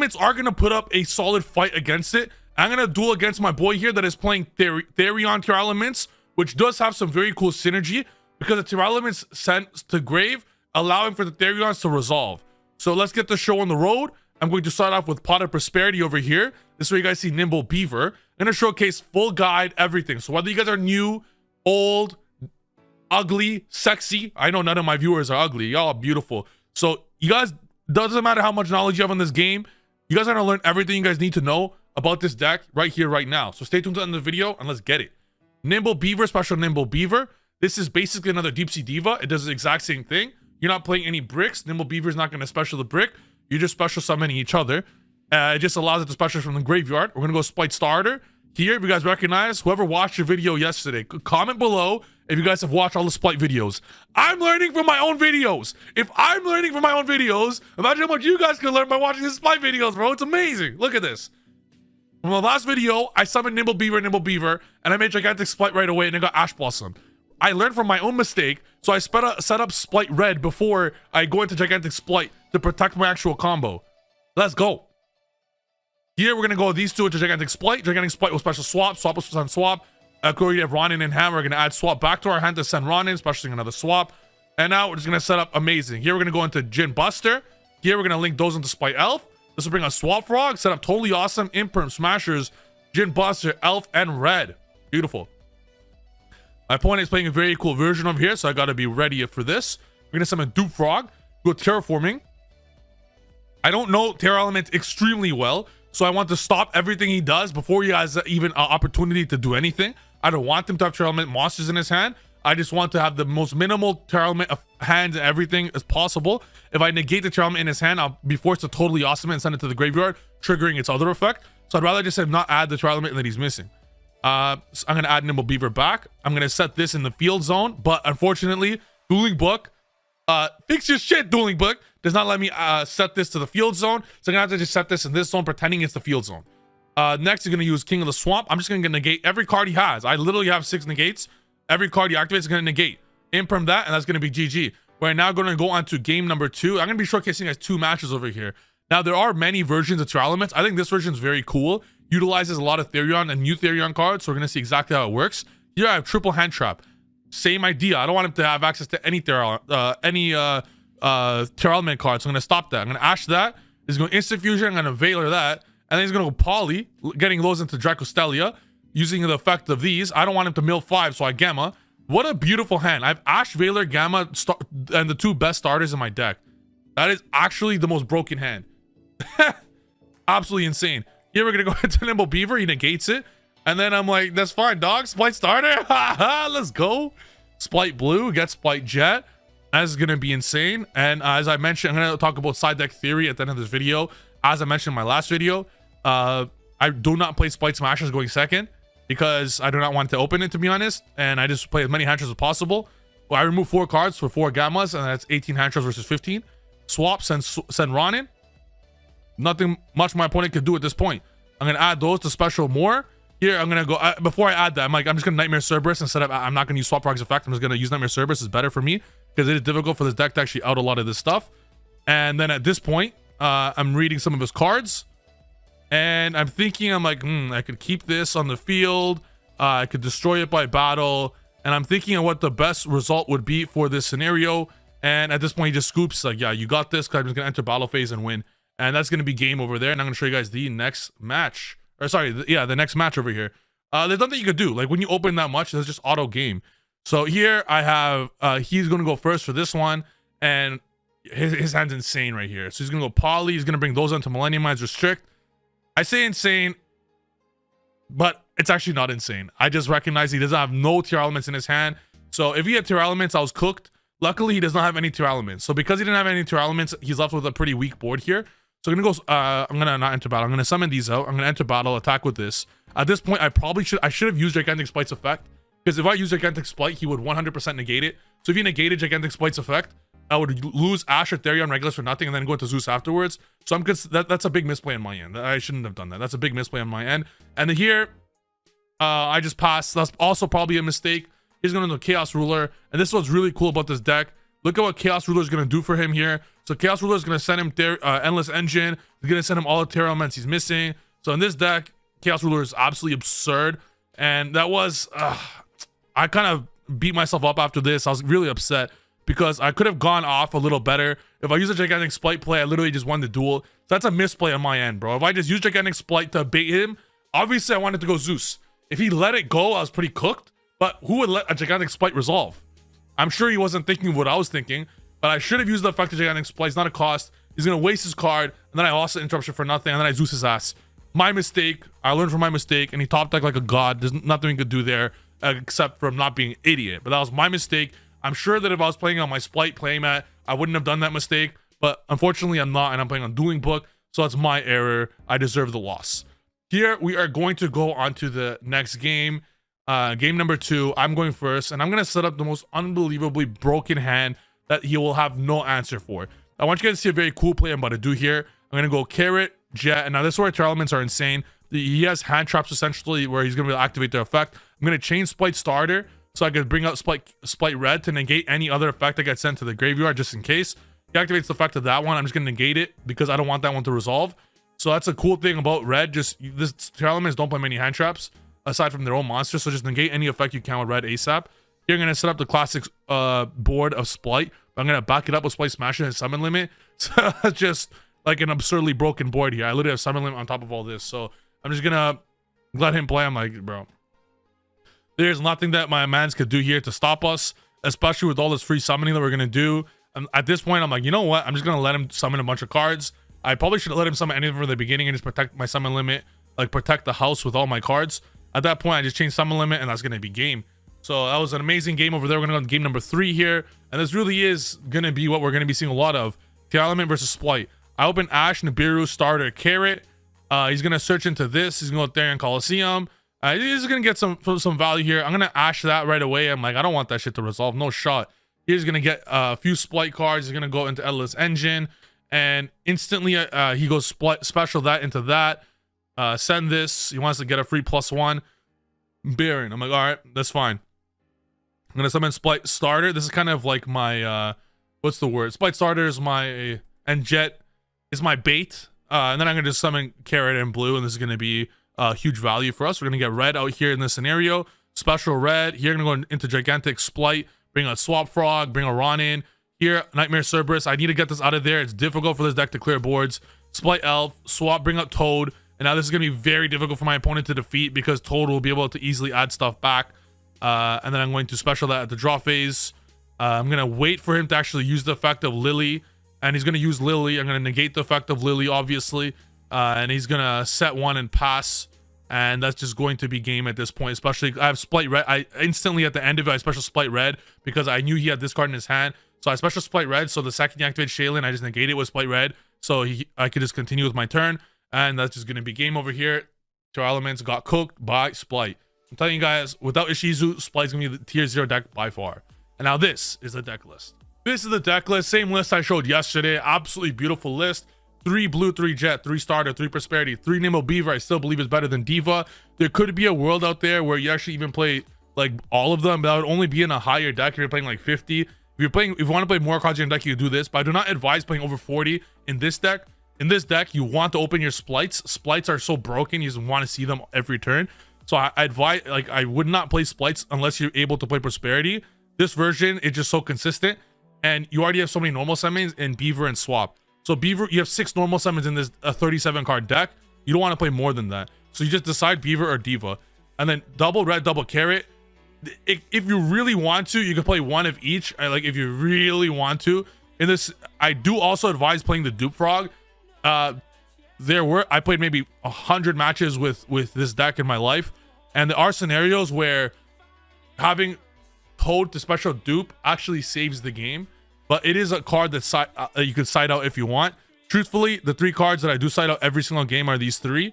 Tearalaments are going to put up a solid fight against it. I'm going to duel against my boy here that is playing Therion Tearalaments, which does have some very cool synergy because the Tearalaments sent to grave, allowing for the Therions to resolve. So let's get the show on the road. I'm going to start off with Pot of Prosperity over here. This is where you guys see Nimble Beaver. I'm going to showcase full guide everything. So whether you guys are new, old, ugly, sexy, I know none of my viewers are ugly. Y'all are beautiful. So you guys, doesn't matter how much knowledge you have on this game, you guys are going to learn everything you guys need to know about this deck right here, right now. So stay tuned to the end of the video and let's get it. Nimble Beaver, special Nimble Beaver. This is basically another Deep Sea Diva. It does the exact same thing. You're not playing any bricks. Nimble Beaver is not going to special the brick. You're just special summoning each other. It just allows it to special from the graveyard. We're going to go Spright Starter. Here, if you guys recognize, whoever watched your video yesterday, comment below if you guys have watched all the Spright videos. I'm learning from my own videos. If I'm learning from my own videos, imagine how much you guys can learn by watching these Spright videos, bro. It's amazing. Look at this. From the last video, I summoned Nimble Beaver, and I made Gigantic Spright right away, and I got Ash Blossom. I learned from my own mistake, so I set up Spright Red before I go into Gigantic Spright to protect my actual combo. Let's go. Here, we're going to go with these two into Gigantic Spright. Gigantic Spright will special swap. Swap will send swap. We have Ronin in hand. We're going to add swap back to our hand to send Ronin, specialing another swap. And now we're just going to set up amazing. Here, we're going to go into Jin Buster. Here, we're going to link those into Spright Elf. This will bring us Swap Frog. Set up totally awesome. Imperm, Smashers, Jin Buster, Elf, and Red. Beautiful. My opponent is playing a very cool version over here, so I got to be ready for this. We're going to summon Dupe Frog. Go Terraforming. I don't know Tearalaments extremely well, so I want to stop everything he does before he has even an opportunity to do anything. I don't want him to have Tearalaments monsters in his hand. I just want to have the most minimal Tearalaments hands and everything as possible. If I negate the Tearalaments in his hand, I'll be forced to totally awesome it and send it to the graveyard, triggering its other effect. So I'd rather just have not add the Tearalaments that he's missing. So I'm going to add Nimble Beaver back. I'm going to set this in the field zone, but unfortunately, Dueling Book, fix your shit, Dueling Book, does not let me set this to the field zone. So I'm going to have to just set this in this zone, pretending it's the field zone. Next, you're going to use King of the Swamp. I'm just going to negate every card he has. I literally have 6 negates. Every card he activates is going to negate. Imperm that, and that's going to be GG. We're now going to go on to game number 2. I'm going to be showcasing guys 2 matches over here. Now, there are many versions of Tearalaments. I think this version is very cool. Utilizes a lot of Therion and new Therion cards, so we're going to see exactly how it works. Here, I have Triple Hand Trap. Same idea. I don't want him to have access to any Tearalament cards, so I'm going to stop that. I'm going to Ash that. He's going to Instant Fusion. I'm going to Veiler that. And then he's going to go Poly, getting those into Dracostelia, using the effect of these. I don't want him to mill 5, so I Gamma. What a beautiful hand. I have Ash, Veiler, Gamma, and the 2 best starters in my deck. That is actually the most broken hand. Absolutely insane. Here we're going to go into Nimble Beaver. He negates it. And then I'm like, that's fine, dog. Spright Starter. Let's go. Spright Blue gets Spright Jet. That is going to be insane. And as I mentioned, I'm going to talk about side deck theory at the end of this video. As I mentioned in my last video, I do not play Spright Smashers going second because I do not want to open it, to be honest. And I just play as many hand traps as possible. Well, I remove 4 cards for 4 Gammas, and that's 18 hand traps versus 15. Swap, send Ronin. Nothing much my opponent could do at this point. I'm going to add those to special more. Here, I'm going to go, before I add that, I'm just going to Nightmare Cerberus instead of, I'm not going to use Swap Frog's effect. I'm just going to use Nightmare Cerberus. It's better for me because it is difficult for this deck to actually out a lot of this stuff. And then at this point, I'm reading some of his cards. And I'm thinking, I'm like, I could keep this on the field. I could destroy it by battle. And I'm thinking of what the best result would be for this scenario. And at this point, he just scoops, like, yeah, you got this, because I'm just going to enter battle phase and win. And that's going to be game over there. And I'm going to show you guys the next match. Or sorry, the next match over here. There's nothing you could do. Like, when you open that much, it's just auto game. So here I have, he's going to go first for this one. And his hand's insane right here. So he's going to go Poly. He's going to bring those onto Millennium Mines Restrict. I say insane, but it's actually not insane. I just recognize he doesn't have no Tearalaments in his hand. So if he had Tearalaments, I was cooked. Luckily, he does not have any Tearalaments. So because he didn't have any Tearalaments, he's left with a pretty weak board here. So I'm going to go, I'm going to not enter battle. I'm going to summon these out. I'm going to enter battle, attack with this. At this point, I should have used Gigantic Splight's effect. Because if I use Gigantic Spright, he would 100% negate it. So if he negated Gigantic Splight's effect, I would lose Ash or Therion Regulus for nothing and then go into Zeus afterwards. So that's a big misplay on my end. I shouldn't have done that. That's a big misplay on my end. And then here, I just passed. That's also probably a mistake. He's going to Chaos Ruler. And this is what's really cool about this deck. Look at what Chaos Ruler is going to do for him here. So Chaos Ruler is going to send him Endless Engine. He's going to send him all the Terra Elements he's missing. So in this deck, Chaos Ruler is absolutely absurd. And that was, I kind of beat myself up after this. I was really upset because I could have gone off a little better. If I use a Gigantic Spright play, I literally just won the duel. So that's a misplay on my end, bro. If I just use Gigantic Spright to bait him, obviously I wanted to go Zeus. If he let it go, I was pretty cooked. But who would let a Gigantic Spright resolve? I'm sure he wasn't thinking of what I was thinking, but I should have used the effect of Gigantic Spright. It's not a cost. He's going to waste his card, and then I lost the interruption for nothing, and then I Zeus his ass. My mistake. I learned from my mistake, and he top deck like a god. There's nothing we could do there except from not being an idiot. But that was my mistake. I'm sure that if I was playing on my Spright playmat, I wouldn't have done that mistake. But unfortunately, I'm not, and I'm playing on Dueling Book, so that's my error. I deserve the loss. Here, we are going to go on to the next game. Game number 2. I'm going first, and I'm going to set up the most unbelievably broken hand that he will have no answer for. I want you guys to see a very cool play I'm about to do here. I'm going to go Carrot, Jet, and now this is where Terra Elements are insane. He has hand traps essentially where he's going to be able to activate their effect. I'm going to chain Spright Starter so I could bring out Spright Red to negate any other effect that gets sent to the graveyard just in case. He activates the effect of that one. I'm just going to negate it because I don't want that one to resolve. So that's a cool thing about Red. Just this Terra Elements don't play many hand traps aside from their own monsters, so just negate any effect you can with Red ASAP. Here I'm going to set up the classic board of Spright. I'm going to back it up with Spright Smasher and Summon Limit. So that's just like an absurdly broken board here. I literally have Summon Limit on top of all this, so I'm just going to let him play. I'm like, bro, there's nothing that my mans could do here to stop us, especially with all this free summoning that we're going to do. At this point, I'm like, you know what? I'm just going to let him summon a bunch of cards. I probably should have let him summon anything from the beginning and just protect my Summon Limit, like protect the house with all my cards. At that point, I just changed Summon Limit, and that's going to be game. So that was an amazing game over there. We're going to go to game number 3 here. And this really is going to be what we're going to be seeing a lot of. TEARALAMENT versus Spright. I open Ash, Nibiru, Starter, Carrot. He's going to search into this. He's going to go Therian Coliseum. He's going to get some value here. I'm going to Ash that right away. I'm like, I don't want that shit to resolve. No shot. He's going to get a few Spright cards. He's going to go into Endless Engine. And instantly, he goes special that into that. Send this. He wants to get a free +1 Baron. I'm like, all right, that's fine. I'm gonna summon Spright Starter. This is kind of like my what's the word? Spright Starter is my, and Jet is my bait. And then I'm gonna just summon Carrot and Blue, and this is gonna be huge value for us. We're gonna get Red out here in this scenario. Special Red. Here, I'm gonna go into Gigantic Spright, bring a Swap Frog, bring a Ronin. Here, Nightmare Cerberus. I need to get this out of there. It's difficult for this deck to clear boards. Spright Elf, swap, bring up Toad. And now this is going to be very difficult for my opponent to defeat because Toad will be able to easily add stuff back. And then I'm going to special that at the draw phase. I'm going to wait for him to actually use the effect of Lily. And he's going to use Lily. I'm going to negate the effect of Lily, obviously. And he's going to set 1 and pass. And that's just going to be game at this point. Especially, I have Spright Red. I instantly, at the end of it, I special Spright Red because I knew he had this card in his hand. So I special Spright Red. So the second he activates Shaylin, I just negate it with Spright Red. So I could just continue with my turn. And that's just going to be game over here. TEARALAMENTS got cooked by Spright. I'm telling you guys, without Ishizu, Splight's going to be the tier 0 deck by far. And now this is the deck list. This is the deck list. Same list I showed yesterday. Absolutely beautiful list. 3 Blue, 3 Jet, 3 Starter, 3 Prosperity, 3 Nimble Beaver. I still believe is better than Diva. There could be a world out there where you actually even play like all of them, but that would only be in a higher deck if you're playing like 50. If you want to play more cards in your deck, you can do this. But I do not advise playing over 40 in this deck. In this deck, you want to open your Sprights. Sprights are so broken, you just want to see them every turn. So I advise, like, I would not play Sprights unless you're able to play Prosperity. This version is just so consistent, and you already have so many normal summons in Beaver and Swap. So Beaver, you have 6 normal summons in this 37 card deck. You don't want to play more than that. So you just decide Beaver or Diva, and then double Red, double Carrot. If you really want to, you can play 1 of each. Like if you really want to. In this, I do also advise playing the Dupe Frog. I played maybe 100 matches with this deck in my life, and there are scenarios where having Toad to special dupe actually saves the game, but it is a card that you can side out if you want. Truthfully, the 3 cards that I do side out every single game are these 3,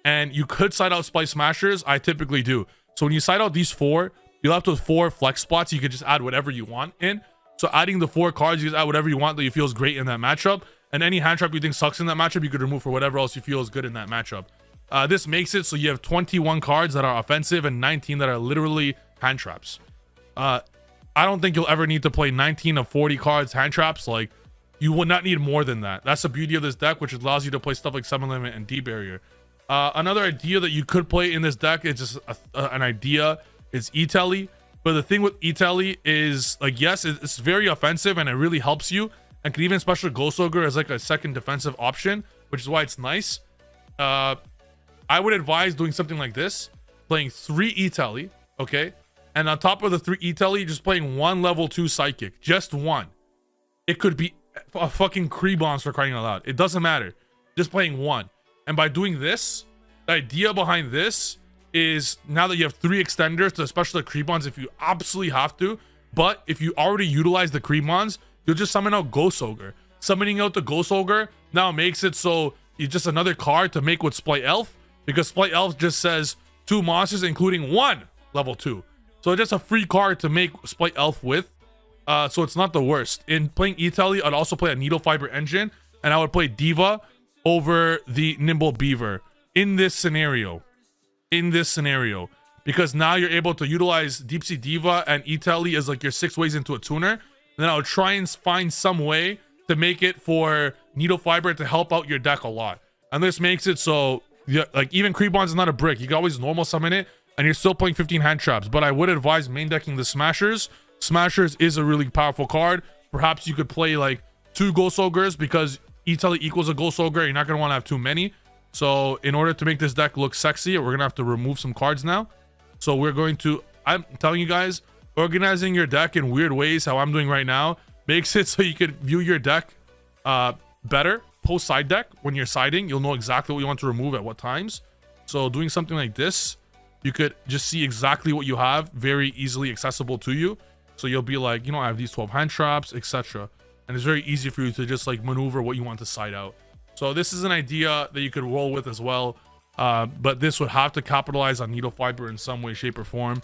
and you could side out Spright Smashers. I typically do. So when you side out these 4, you're left with 4 flex spots. You can just add whatever you want in. So adding the 4 cards, you just add whatever you want that you feel is great in that matchup. And any hand trap you think sucks in that matchup, you could remove for whatever else you feel is good in that matchup. This makes it so you have 21 cards that are offensive and 19 that are literally hand traps. I don't think you'll ever need to play 19 of 40 cards hand traps. Like, you will not need more than that. That's the beauty of this deck, which allows you to play stuff like Summon Limit and D-Barrier. Another idea that you could play in this deck is just an idea. It's E-Telly. But the thing with E-Telly is, like, yes, it's very offensive and it really helps you. And can even special Ghost Ogre as like a second defensive option, which is why it's nice. I would advise doing something like this. Playing 3 E-Telly, okay? And on top of the 3 E-Telly, just playing 1 level 2 Psychic. Just 1. It could be a fucking Creebons for crying out loud. It doesn't matter. Just playing 1. And by doing this, the idea behind this is now that you have 3 extenders to especially the Creebons if you absolutely have to. But if you already utilize the Creebons, you'll just summon out Ghost Ogre. Summoning out the Ghost Ogre now makes it so it's just another card to make with Spright Elf. Because Spright Elf just says 2 monsters including 1 level 2. So it's just a free card to make Spright Elf with. So it's not the worst. In playing E-Telly, I'd also play a Needle Fiber Engine. And I would play Diva over the Nimble Beaver in this scenario. Because now you're able to utilize Deep Sea Diva and E-Telly as like your 6 ways into a tuner. And then I would try and find some way to make it for Needle Fiber to help out your deck a lot. And this makes it so, yeah, like even Creebons is not a brick. You can always normal summon it and you're still playing 15 hand traps. But I would advise main decking the Smashers. Smashers is a really powerful card. Perhaps you could play like 2 Ghost Ogres because E-Telly equals a Ghost Ogre. You're not going to want to have too many. So in order to make this deck look sexy, we're going to have to remove some cards now. So we're going to, I'm telling you guys, organizing your deck in weird ways, how I'm doing right now, makes it so you could view your deck better post side deck. When you're siding, you'll know exactly what you want to remove at what times. So doing something like this, you could just see exactly what you have very easily accessible to you. So you'll be like, you know, I have these 12 hand traps, etc. And it's very easy for you to just like maneuver what you want to side out. So this is an idea that you could roll with as well. But this would have to capitalize on Needle Fiber in some way, shape, or form.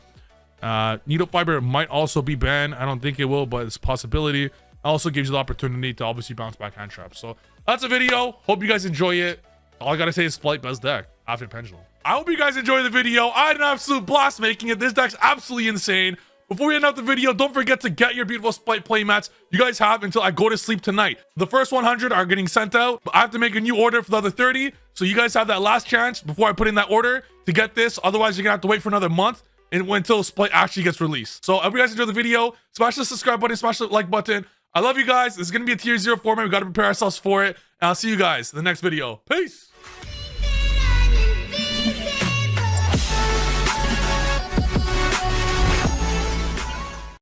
Needle Fiber might also be banned. I don't think it will, but it's a possibility. It also gives you the opportunity to obviously bounce back hand traps. So that's a video. Hope you guys enjoy it. All I gotta say is Spright best deck after Pendulum. I hope you guys enjoyed the video. I had an absolute blast making it. This deck's absolutely insane. Before we end up the video, don't forget to get your beautiful Spright playmats. You guys have until I go to sleep tonight. The first 100 are getting sent out, but I have to make a new order for the other 30. So you guys have that last chance before I put in that order to get this. Otherwise, you're gonna have to wait for another month and until Spright actually gets released. So I hope you guys enjoyed the video. Smash the subscribe button, smash the like button. I love you guys. This is gonna be a tier 0 format. We gotta prepare ourselves for it. And I'll see you guys in the next video. Peace.